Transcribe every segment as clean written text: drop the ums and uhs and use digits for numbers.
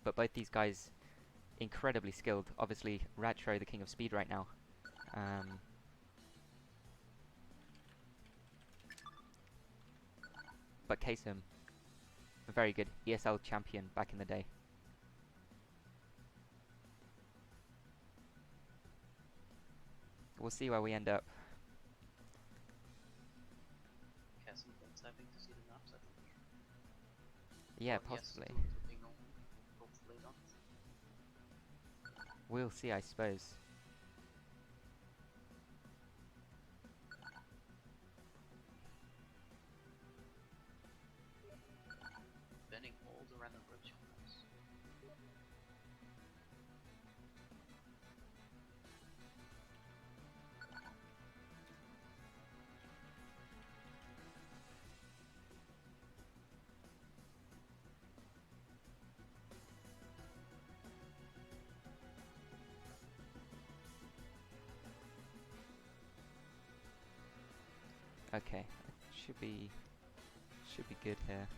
but both these guys incredibly skilled. Obviously, RAtro, the king of speed right now. But Casem, a very good ESL champion back in the day. We'll see where we end up. Casem been typing to see the maps, I think. Yeah, Or possibly. Yes, to ping on, hopefully not. We'll see, I suppose. Banning all the random virtual maps. Okay, should be good here.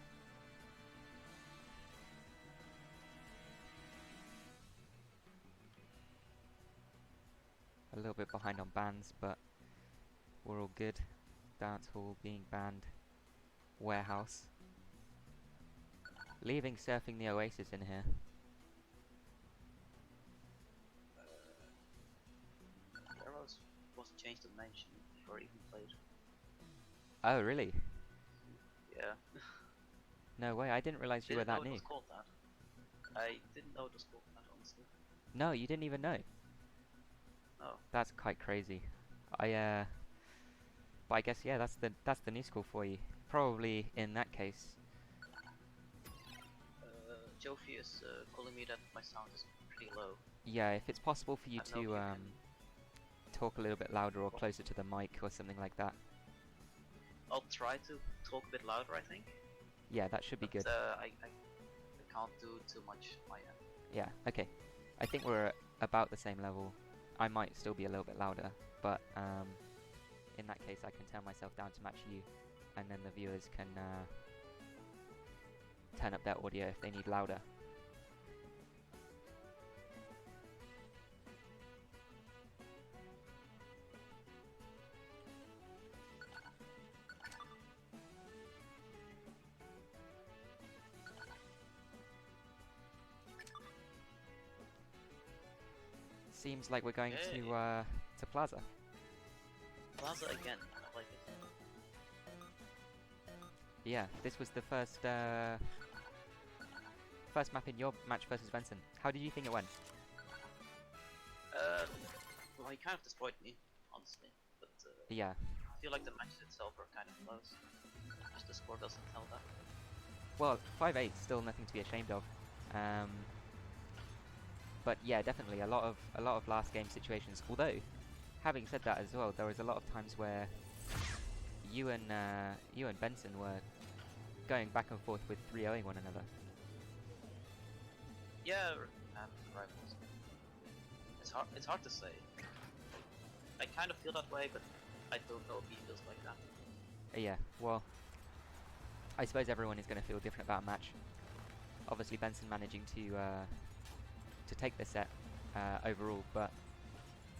A little bit behind on bans, but we're all good. Dance hall being banned. Warehouse. Leaving surfing the Oasis in here. Arrows was changed to mention before I even played. Oh, really? Yeah. No way, I didn't realize you were that It new. was called that. I didn't know it was called that, honestly. No, you didn't even know. No. That's quite crazy. But I guess yeah, that's the new school for you. Probably in that case. Jofi is calling me that my sound is pretty low. Yeah, if it's possible for you I don't know if you to talk a little bit louder or closer to the mic or something like that. I'll try to talk a bit louder, I think. Yeah, that should be good. I can't do too much on my end. Yeah, okay. I think we're about the same level. I might still be a little bit louder, but in that case I can turn myself down to match you, and then the viewers can turn up their audio if they need louder. Seems like we're going to Plaza. Plaza again, I like it. Yeah, this was the first map in your match versus Benson. How did you think it went? Well, he kind of destroyed me, honestly. But Yeah. I feel like the matches itself are kind of close. Just the score doesn't tell that. Well, 5-8 still nothing to be ashamed of. But yeah, definitely a lot of last game situations. Although, having said that as well, there was a lot of times where you and Benson were going back and forth with 3-0ing one another. Yeah, rivals. It's hard to say. I kind of feel that way, but I don't know if he feels like that. Yeah, well, I suppose everyone is going to feel different about a match. Obviously, Benson managing to take the set overall, but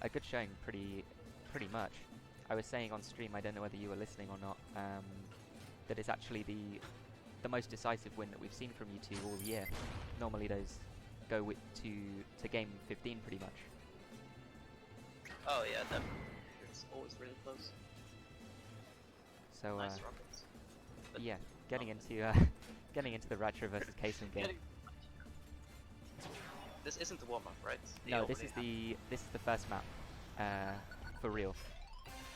a good showing pretty much. I was saying on stream, I don't know whether you were listening or not, that it's actually the most decisive win that we've seen from you two all year. Normally those go to game 15 pretty much. Oh yeah, definitely. It's always really close. So nice rockets. But yeah, getting into the RAtro versus Casem game. This isn't the warm-up, right? No, this is the first map, for real.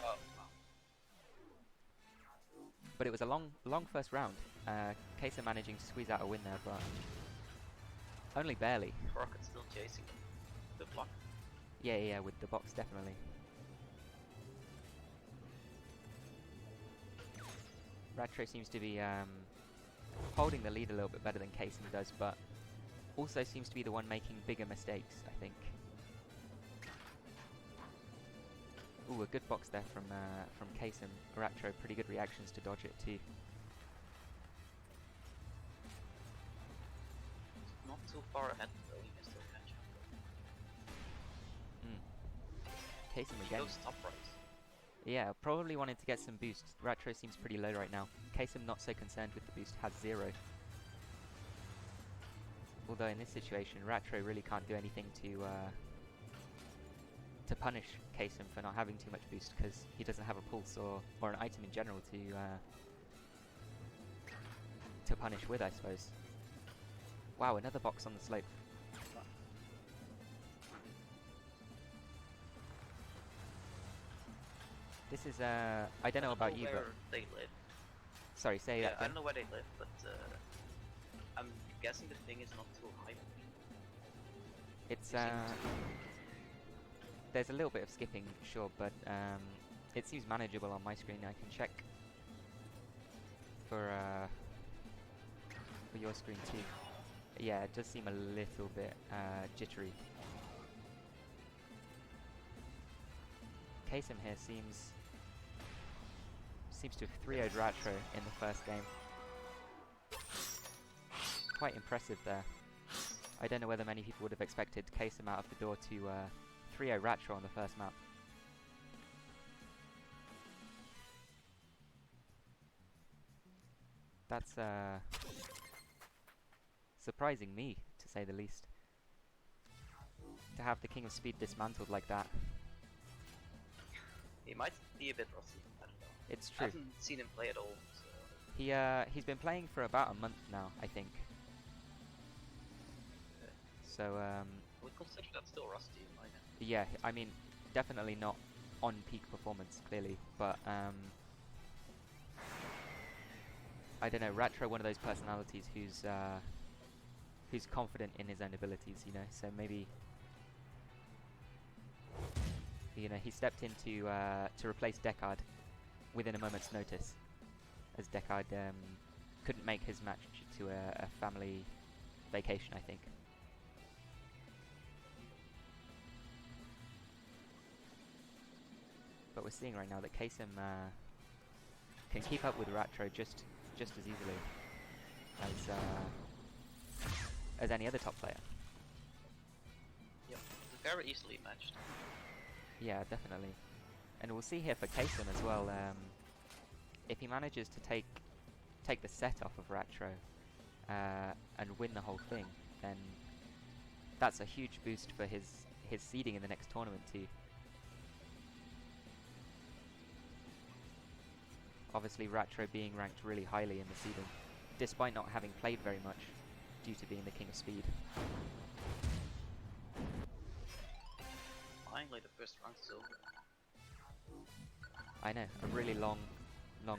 Oh, wow. But it was a long first round. Casem managing to squeeze out a win there, but only barely. Rocket's still chasing the block. Yeah, with the box definitely. RAtro seems to be holding the lead a little bit better than Casem does, but also seems to be the one making bigger mistakes, I think. Ooh, a good box there from Casem. RAtro, pretty good reactions to dodge it too. Not too far ahead though, he can still catch up. Casem He again. goes top right. Yeah, probably wanting to get some boost. RAtro seems pretty low right now. Casem not so concerned with the boost, has 0. Although in this situation, RAtro really can't do anything to punish Casem for not having too much boost, because he doesn't have a pulse or an item in general to punish with, I suppose. Wow, another box on the slope. This is I don't know about you, but where they live. sorry, say Yeah, that I again. don't know where they live, but I'm guessing the thing is not too high. It's It seems to- there's a little bit of skipping, sure, but it seems manageable on my screen. I can check for your screen too. Yeah, it does seem a little bit jittery. Casem here seems to have 3-0'd RAtro in the first game. Quite impressive there. I don't know whether many people would have expected Casem out of the door to 3-0 RAtro on the first map. That's surprising me, to say the least. To have the King of Speed dismantled like that. He might be a bit rusty. I don't know. It's I true. haven't seen him play at all. So. He's been playing for about a month now, I think. So We consider that still rusty in my opinion. yeah, I mean, definitely not on peak performance, clearly, but I don't know, RAtro, one of those personalities who's confident in his own abilities, you know, so maybe, you know, he stepped in to replace Edakk within a moment's notice, as Edakk couldn't make his match due to a family vacation, I think. But we're seeing right now that Casem can keep up with RAtro just as easily as any other top player. Yep, very easily matched. Yeah, definitely. And we'll see here for Casem as well. If he manages to take the set off of RAtro and win the whole thing, then that's a huge boost for his seeding in the next tournament too. Obviously, RAtro being ranked really highly in the seeding, despite not having played very much due to being the King of Speed. Finally, the first round is over. I know, a really long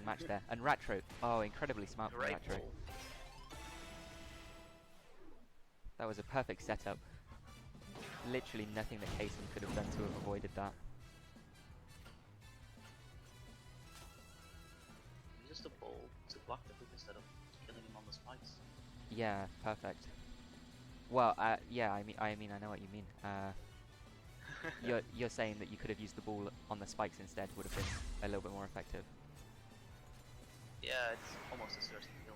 match there. And RAtro, oh, incredibly smart from Great RAtro. ball. That was a perfect setup. Literally nothing that Casem could have done to have avoided that. Uses the ball to block the hook instead of killing him on the spikes. Yeah, perfect. Well, yeah, I mean, I know what you mean. You're saying that you could have used the ball on the spikes instead, would have been a little bit more effective. Yeah, it's almost a certain kill.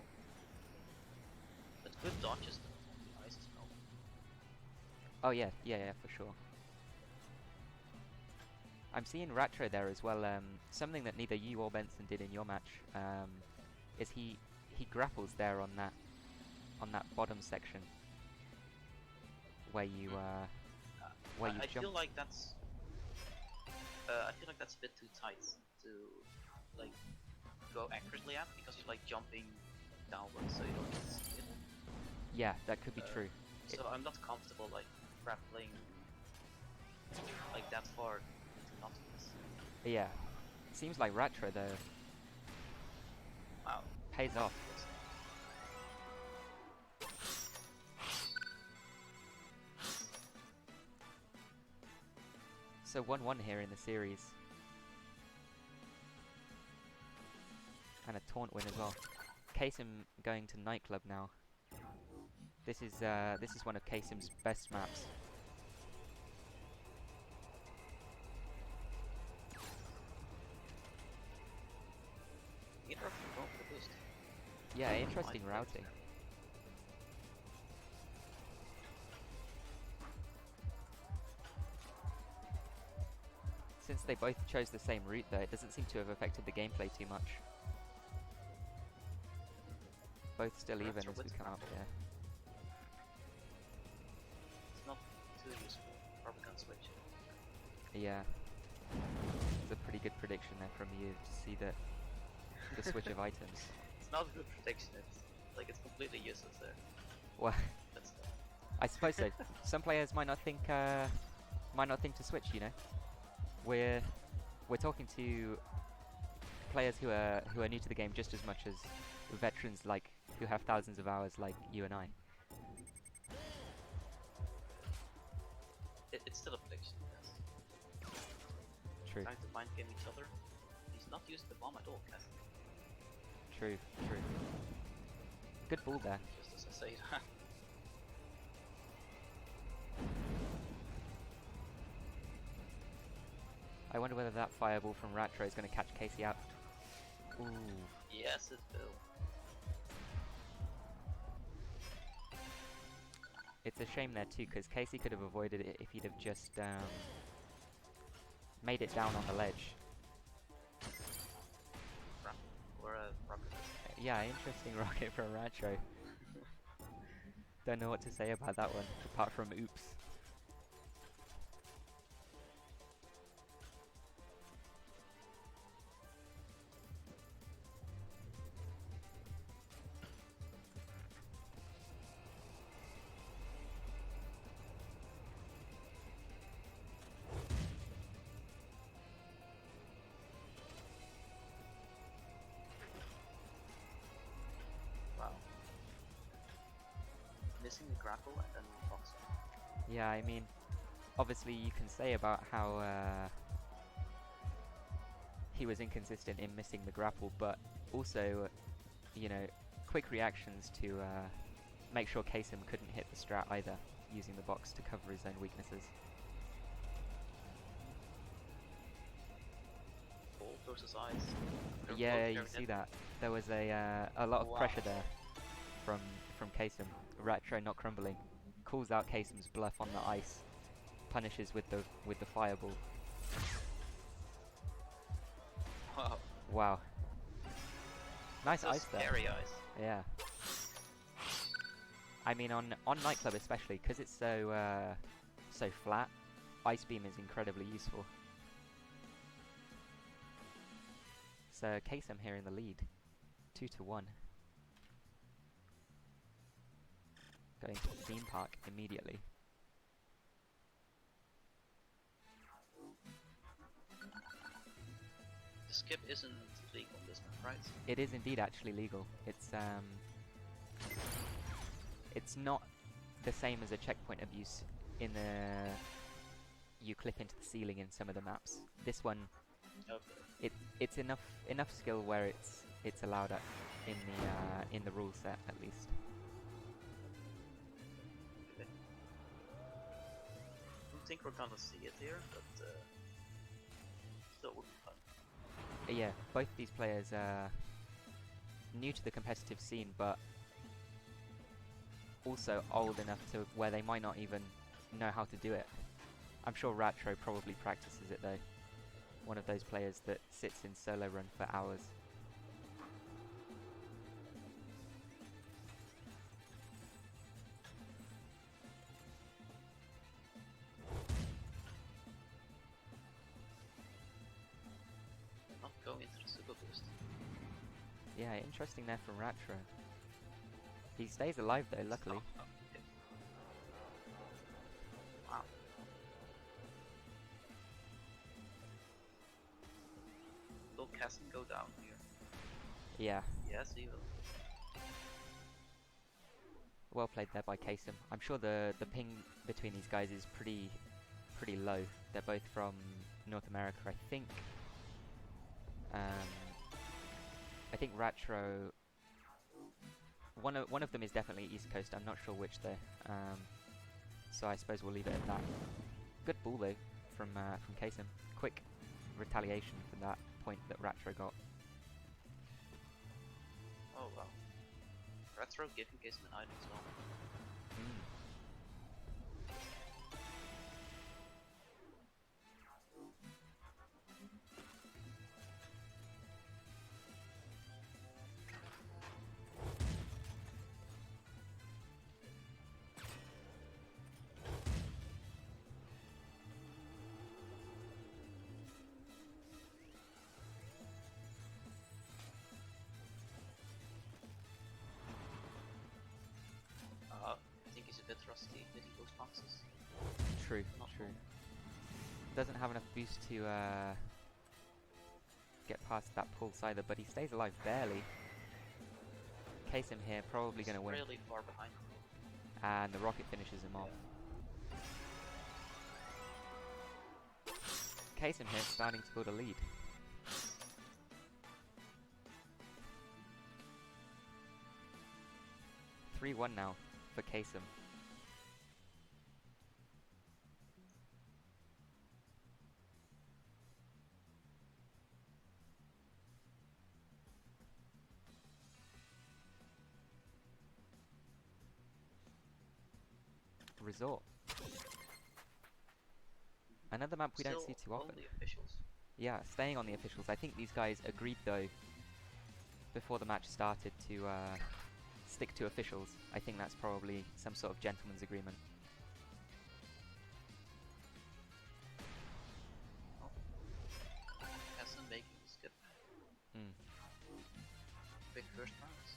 But good dodges though. Nice as well. Oh yeah, for sure. I'm seeing RAtro there as well. Something that neither you or Benson did in your match is he grapples there on that bottom section where you where you I jump. feel like that's I feel like that's a bit too tight to like go accurately at, because you're like jumping downwards, so you don't get to see it. Yeah, that could be true. So I'm not comfortable like grappling like that far into nothingness. Yeah, seems like RAtro though Wow. pays off. So 1-1 here in the series. And a taunt win as well. Casem going to nightclub now. This is one of Casem's best maps. Interesting roll for the boost. Yeah, interesting routing. since they both chose the same route though, it doesn't seem to have affected the gameplay too much. Both still even as we come up here. It's not too useful. Probably gonna switch. Yeah. It's a pretty good prediction there from you to see that the switch of items. It's not a good prediction, it's like it's completely useless there. Well, That's I suppose so. Some players might not think to switch, you know. We're talking to players who are new to the game just as much as veterans like who have thousands of hours like you and I. it's still a prediction, yes. True. Trying to mind game each other. He's not using the bomb at all, Casem. True. Good ball there. Just as I say it. I wonder whether that fireball from RAtro is going to catch Casey out. Ooh. Yes, it will. It's a shame there too, because Casey could have avoided it if he'd have just made it down on the ledge. Or a rocket. Yeah, interesting rocket from RAtro. Don't know what to say about that one, apart from oops. Missing the grapple and then boxing. Yeah, I mean, obviously you can say about how he was inconsistent in missing the grapple, but also, you know, quick reactions to make sure Casem couldn't hit the strat either, using the box to cover his own weaknesses. Ball versus eyes. Yeah, you see that. There was a lot of pressure there from Casem. RAtro not crumbling, calls out Casem's bluff on the ice, punishes with the fireball. Wow. Nice ice there. Scary ice. Yeah. I mean, on Nightclub especially, because it's so flat, Ice Beam is incredibly useful. So Casem here in the lead, 2-1. Going to the theme park immediately. The skip isn't legal on this map, right? It is indeed actually legal. It's not the same as a checkpoint abuse in the you clip into the ceiling in some of the maps. This one, okay. it's enough skill where it's allowed at in the rule set at least. I don't think we're gonna see it here, but still would be fun. Yeah, both these players are new to the competitive scene, but also old enough to where they might not even know how to do it. I'm sure RAtro probably practices it though. One of those players that sits in solo run for hours. Not going into the super boost. Yeah, interesting there from RAtro. He stays alive though, luckily. Oh, okay. Wow. Will Casem go down here? Yeah. Yes, he will. Well played there by Casem. I'm sure the ping between these guys is pretty low. They're both from North America, I think. I think RAtro. One of them is definitely East Coast. I'm not sure which though. So I suppose we'll leave it at that. Good ball though from Casem. Quick retaliation for that point that RAtro got. Oh wow. RAtro giving Casem an item as well. rusty hitting those boxes. True, Not true. normal. Doesn't have enough boost to get past that pulse either, but he stays alive barely. Casem here probably going to win, Really far behind. and the rocket finishes him off. Casem here starting to build a lead. Yeah. 3-1 now for Casem. Resort. Another map we don't see too often. Only officials. Yeah, staying on the officials. I think these guys agreed though, before the match started, to stick to officials. I think that's probably some sort of gentleman's agreement. Oh. Casem making the skip. Big first rounds.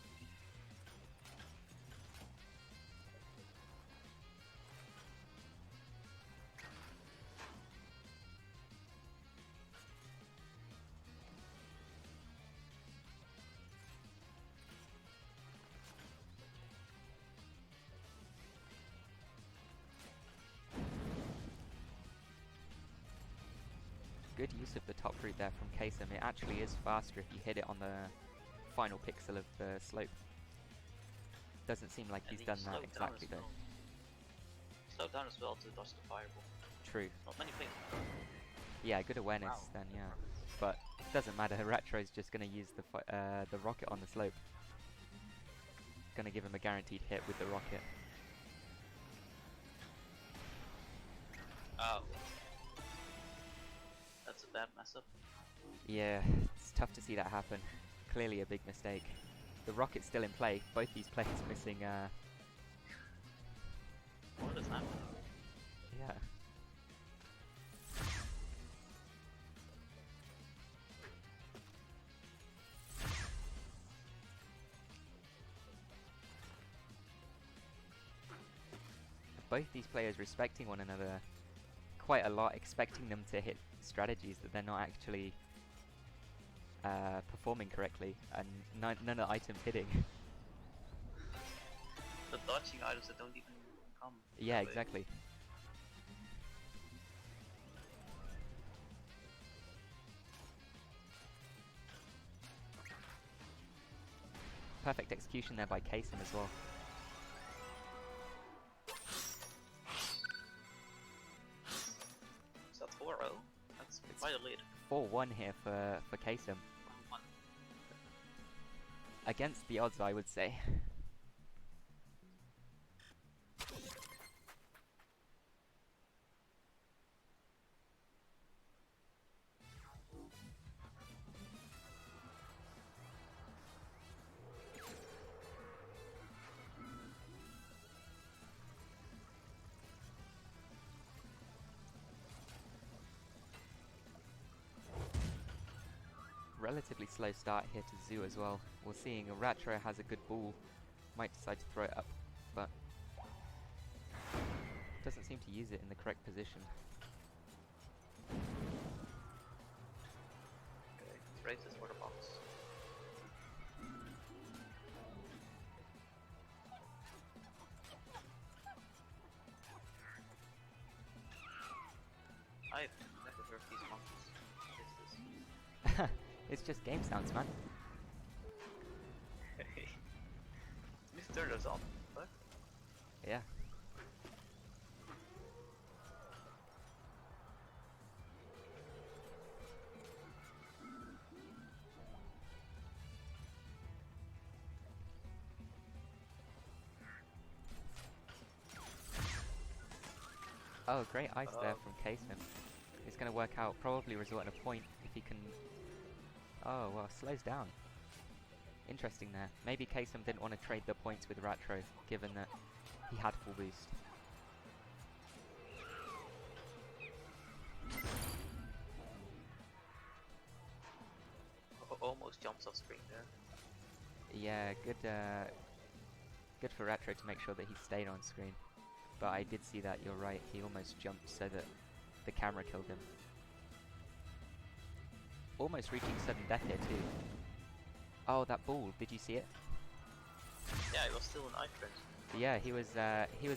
Good use of the top route there from Casem. It actually is faster if you hit it on the final pixel of the slope. Doesn't seem like And he's done that slowed down exactly as though. well. Slowed down as well to dodge the fireball. True. Not many things. Yeah, good awareness Wow. then, yeah. But doesn't matter. RAtro's just going to use the rocket on the slope. Going to give him a guaranteed hit with the rocket. Oh. That's a bad mess up. Yeah, it's tough to see that happen. Clearly a big mistake. The rocket's still in play. Both these players missing. One at a time. Yeah. Both these players respecting one another quite a lot, expecting them to hit strategies that they're not actually performing correctly, and none of the items hitting. The dodging items that don't even come. Yeah, exactly. Perfect execution there by Casem as well. Is that 4-0? That's quite a lead. 4-1 here for Casem. 1-1. Against the odds, I would say. Relatively slow start here to Zoo as well. We're seeing RAtro has a good ball, might decide to throw it up, but doesn't seem to use it in the correct position. Okay, let's raise this for the box. I've never heard these monkeys. What is this? It's just game sounds, man. Let's turn those on. What? Yeah. Oh, great ice there from Casem. It's going to work out, probably result in a point if he can... Oh, well, slows down. Interesting there. Maybe Casem didn't want to trade the points with RAtro, given that he had full boost. Almost jumps off screen there. Yeah, good for RAtro to make sure that he stayed on screen. but I did see that, you're right. He almost jumped so that the camera killed him. Almost reaching sudden death here too. Oh, that ball, did you see it? Yeah, it was still an eye print. Yeah, he was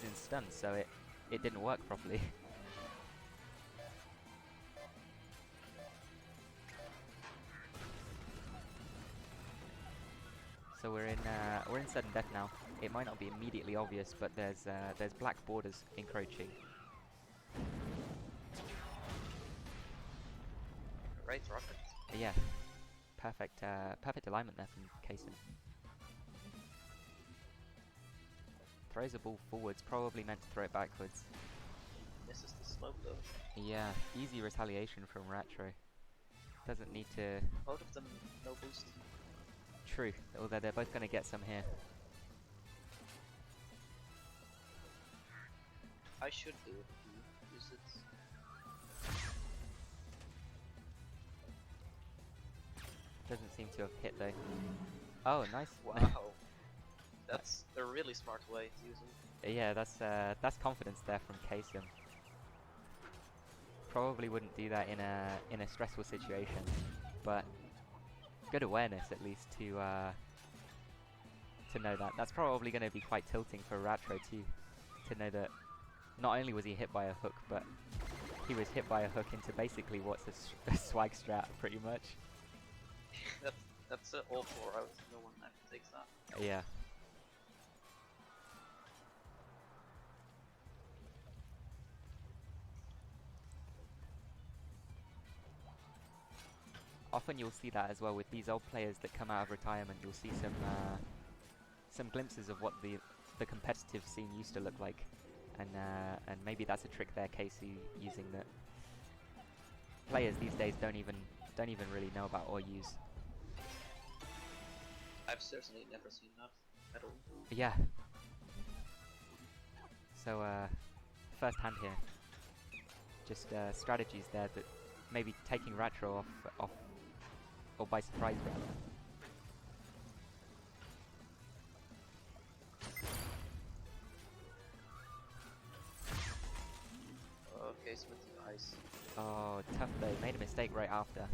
in stun, so it didn't work properly. So we're in sudden death now. It might not be immediately obvious, but there's black borders encroaching. Right rocket. Yeah, perfect alignment there from Casem. Throws a ball forwards, probably meant to throw it backwards. Misses the slope though. Yeah, easy retaliation from RAtro. Doesn't need to... Both of them no boost. True, although they're both going to get some here. I should do it if you use it. Doesn't seem to have hit though. Oh, nice. Wow. That's a really smart way to use it. Yeah, that's confidence there from Casem. Probably wouldn't do that in a stressful situation, but good awareness at least to know that. That's probably going to be quite tilting for RAtro too, to know that not only was he hit by a hook, but he was hit by a hook into basically what's a swag strat pretty much. That's all 4 out. No one actually takes that. Yeah. Often you'll see that as well with these old players that come out of retirement. You'll see some glimpses of what the competitive scene used to look like, and maybe that's a trick there, Casey, using that players these days don't even really know about or use. I've certainly never seen that at all. Yeah. So first hand here, just strategies there that maybe taking RAtro off or by surprise rather. Okay, so with the ice. Oh, tough though. Made a mistake right after.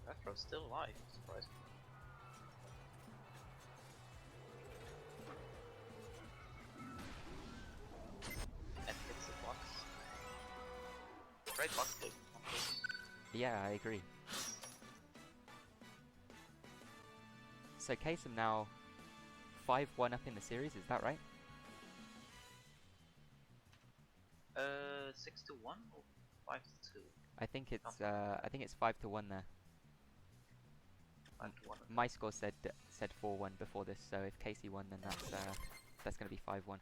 RAtro's still alive, surprisingly. And hits the box. Great box play. Yeah, I agree. So Casem now 5-1 up in the series, is that right? 6-1 or 5-2? I think it's 5-1 there. 5-1. My score said 4-1 before this, so if Casey won, then that's going to be 5-1.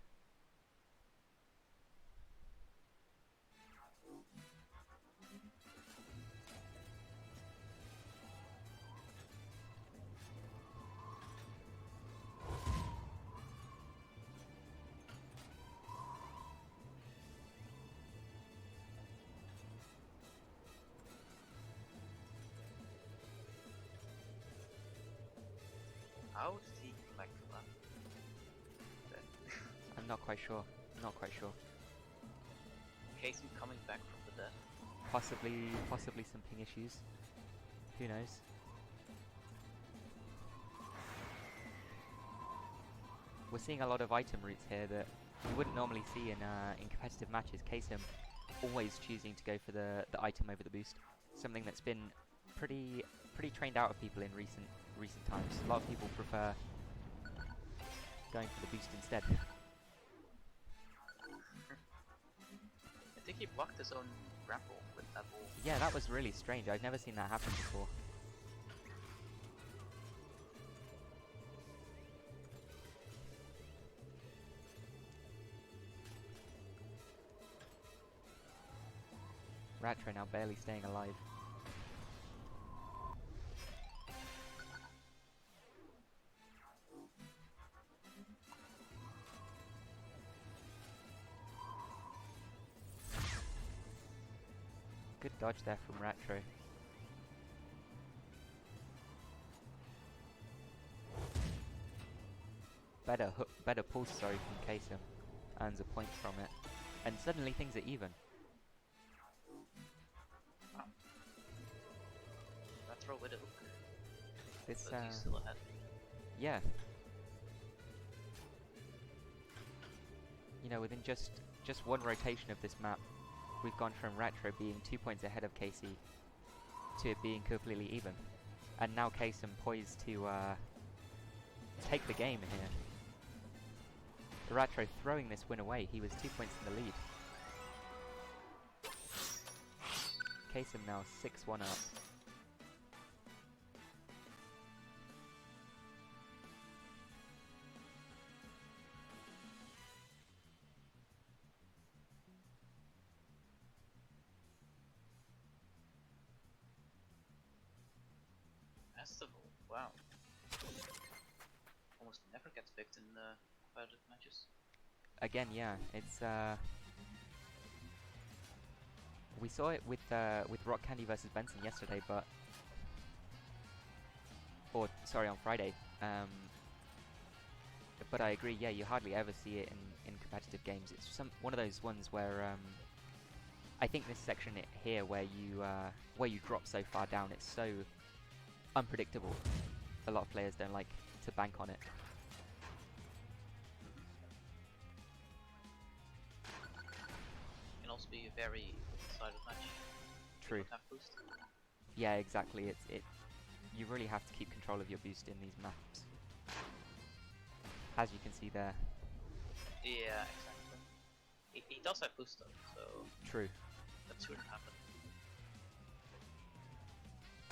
How did he come back from that? I'm not quite sure. Casey coming back from the dead. Possibly some ping issues. Who knows? We're seeing a lot of item routes here that you wouldn't normally see in competitive matches. Casem always choosing to go for the item over the boost. Something that's been pretty trained out of people in recent times. A lot of people prefer going for the boost instead. I think he blocked his own grapple with that ball. Yeah, that was really strange. I've never seen that happen before. RAtro now barely staying alive. Good dodge there from RAtro. better better pulse, sorry, from Casem. Earns a point from it. And suddenly things are even. RAtro with a hook. This, But he's still ahead. yeah. You know, within just one rotation of this map, we've gone from RAtro being 2 points ahead of Casey to it being completely even. And now Casem poised to take the game here. RAtro throwing this win away. He was 2 points in the lead. Casem now 6-1 up. Festival, wow. Almost never gets picked in competitive matches. Again, yeah, it's we saw it with Rock Candy versus Benson yesterday, or sorry, on Friday. But I agree, yeah, you hardly ever see it in competitive games. It's one of those ones where I think this section here where you drop so far down, it's so unpredictable. A lot of players don't like to bank on it. Can also be a very one-sided match. True. You don't have boost. Yeah, exactly. You really have to keep control of your boost in these maps, as you can see there. Yeah, exactly. He does have boost though, so True. that shouldn't happen.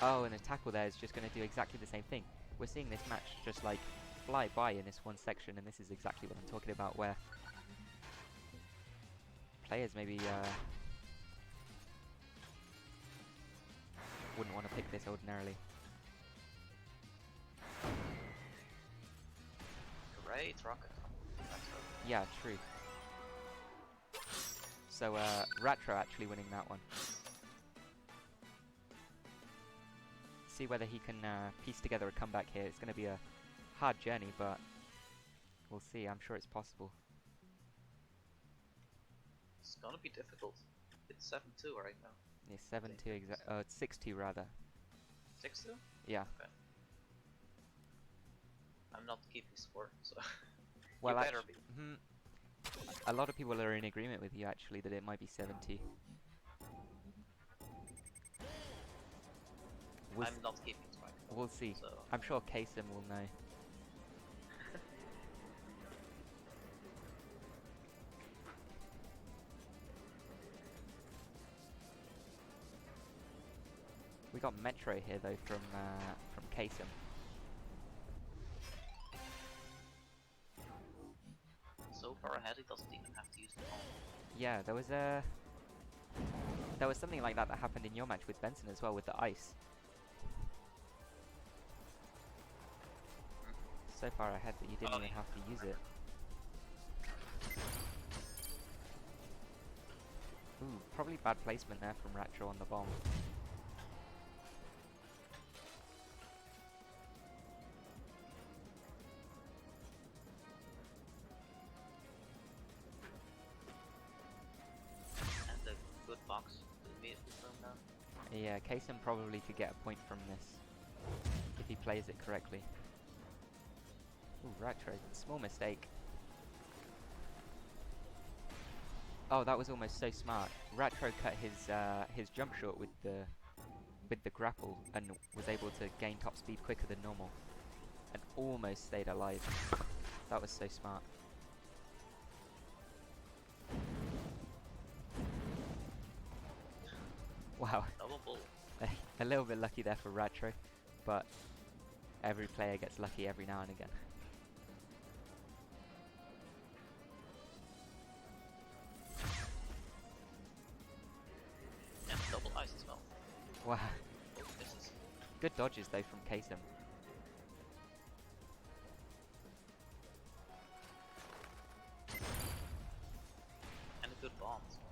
Oh, and a tackle there is just going to do exactly the same thing. We're seeing this match just like fly by in this one section, and this is exactly what I'm talking about, where players maybe wouldn't want to pick this ordinarily. Great rocket. RAtro. Yeah, true. So RAtro actually winning that one. See whether he can piece together a comeback here. It's going to be a hard journey, but we'll see. I'm sure it's possible. It's gonna be difficult. It's 7-2 right now. Yeah, 7-2 it's 6-2 rather. 6-2? Yeah. Okay. I'm not keeping score, so Well, you better be. A lot of people are in agreement with you actually that it might be 7-2. I'm not keeping track. We'll see. So. I'm sure Casem will know. We got Metro here though from Casem. So far ahead, he doesn't even have to use the bomb. Yeah, there was something like that happened in your match with Benson as well with the ice. So far ahead that you didn't even have to use it. Ooh, probably bad placement there from RAtro on the bomb. And a good box to immediately throw him down. Yeah, Casem probably could get a point from this if he plays it correctly. Ooh, RAtro, small mistake. Oh, that was almost so smart. RAtro cut his jump short with the grapple and was able to gain top speed quicker than normal, and almost stayed alive. That was so smart. Wow. Double bull. A little bit lucky there for RAtro, but every player gets lucky every now and again. And double ice as well. Wow. Both misses. Good dodges though from Casem. And a good bomb as well.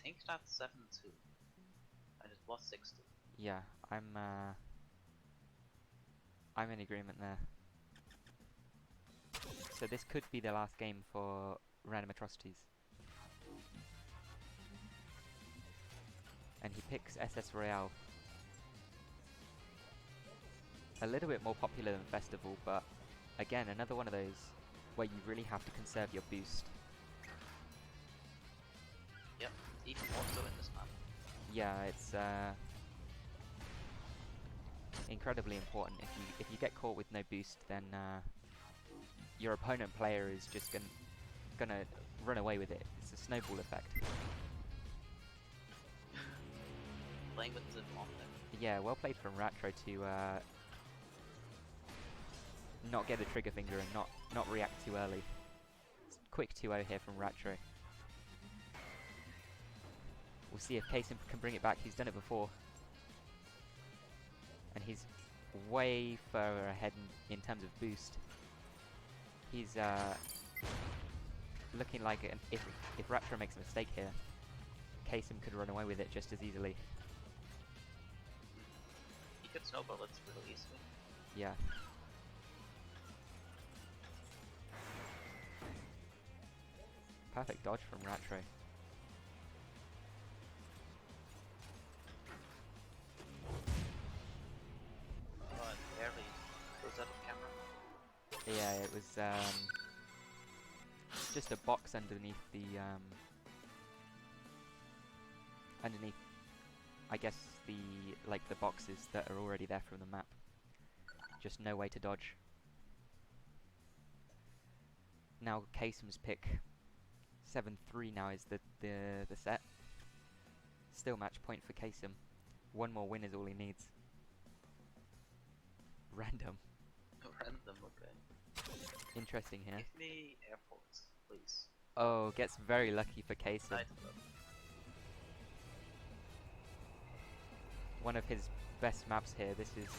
think that's 7-2. And it was 6-2. Yeah, I'm in agreement there. So this could be the last game for Random Atrocities. And he picks SS Royale. A little bit more popular than Festival, but again, another one of those where you really have to conserve your boost. Yep, even more so in this map. Yeah, it's incredibly important. If you get caught with no boost, then your opponent player is just gonna run away with it. It's a snowball effect. Playing with the bomb there. Yeah, well played from RAtro to not get a trigger finger and not react too early. Quick 2-0 here from RAtro. We'll see if Casem can bring it back. He's done it before. And he's way further ahead in terms of boost. He's looking like if RAtro makes a mistake here, Casem could run away with it just as easily. He could snowball it really easily. Yeah. Perfect dodge from RAtro. Barely goes out of camera. Yeah, it was just a box underneath the underneath, I guess, the boxes that are already there from the map. Just no way to dodge. Now Casem's pick. 7-3 now is the set. Still match point for Casem. One more win is all he needs. Random. Random, okay. Interesting here. Give me airports, please. Oh, gets very lucky for Casem. Night Club. One of his best maps here. This is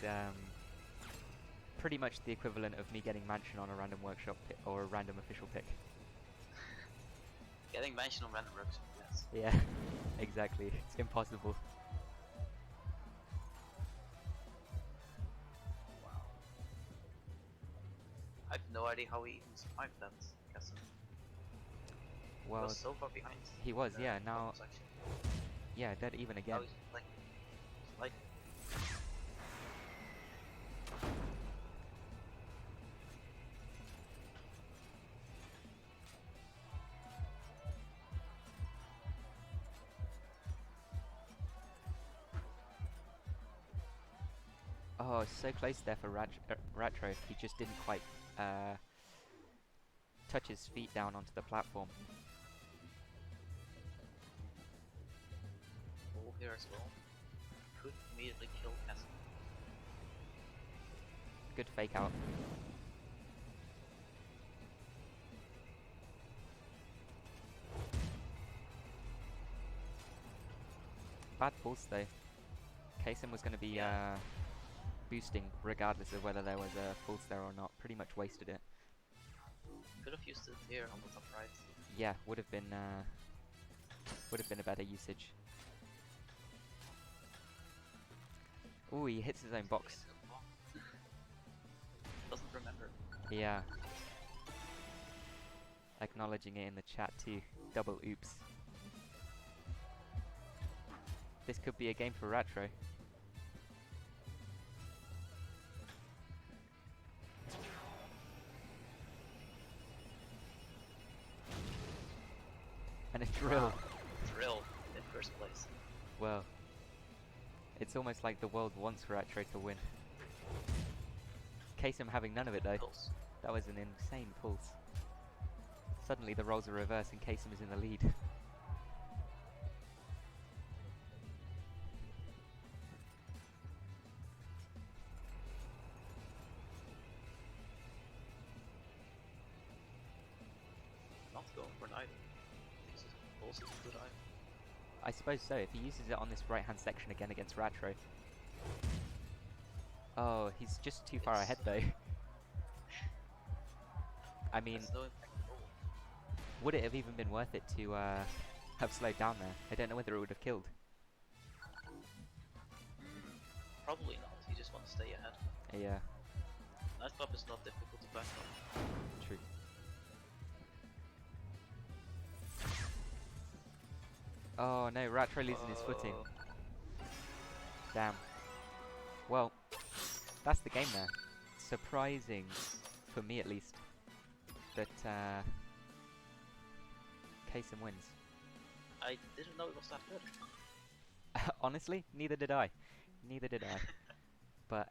pretty much the equivalent of me getting Mansion on a random workshop pick or a random official pick. Getting Mansion on random workshop, yes. Yeah, exactly. It's impossible. Wow. I have no idea how he even survived that, Casem. Well, He was so far behind. he was, yeah. Now, bottom section. yeah, dead even again. Now he's like, Oh, so close there for RAtro. He just didn't quite touch his feet down onto the platform. full here as well. Could immediately kill Casem. Good fake out. Bad pulse though. Casem was going to be boosting regardless of whether there was a pulse there or not. Pretty much wasted it. Could have used it here on the top right. Yeah, would have been a better usage. Ooh, he hits his own box. Doesn't remember. Yeah. Acknowledging it in the chat too. Double oops. This could be a game for RAtro. And a drill. Wow. Drill in first place. Well, it's almost like the world wants RAtro to win. Casem having none of it though. Pulse. That was an insane pulse. Suddenly the roles are reversed and Casem is in the lead. Not going for an item. This pulse is a good item. I suppose so, if he uses it on this right hand section again against RAtro. Oh, he's just too far ahead though. I mean, There's no impact at all. would it have even been worth it to have slowed down there. I don't know whether it would have killed. Probably not. You just want to stay ahead. Yeah, Nightclub is not difficult to back up. true. Oh no, RAtro losing his footing. Damn. Well, that's the game there. Surprising, for me at least, that Casem wins. I didn't know it was that good. Honestly, neither did I. Neither did I. But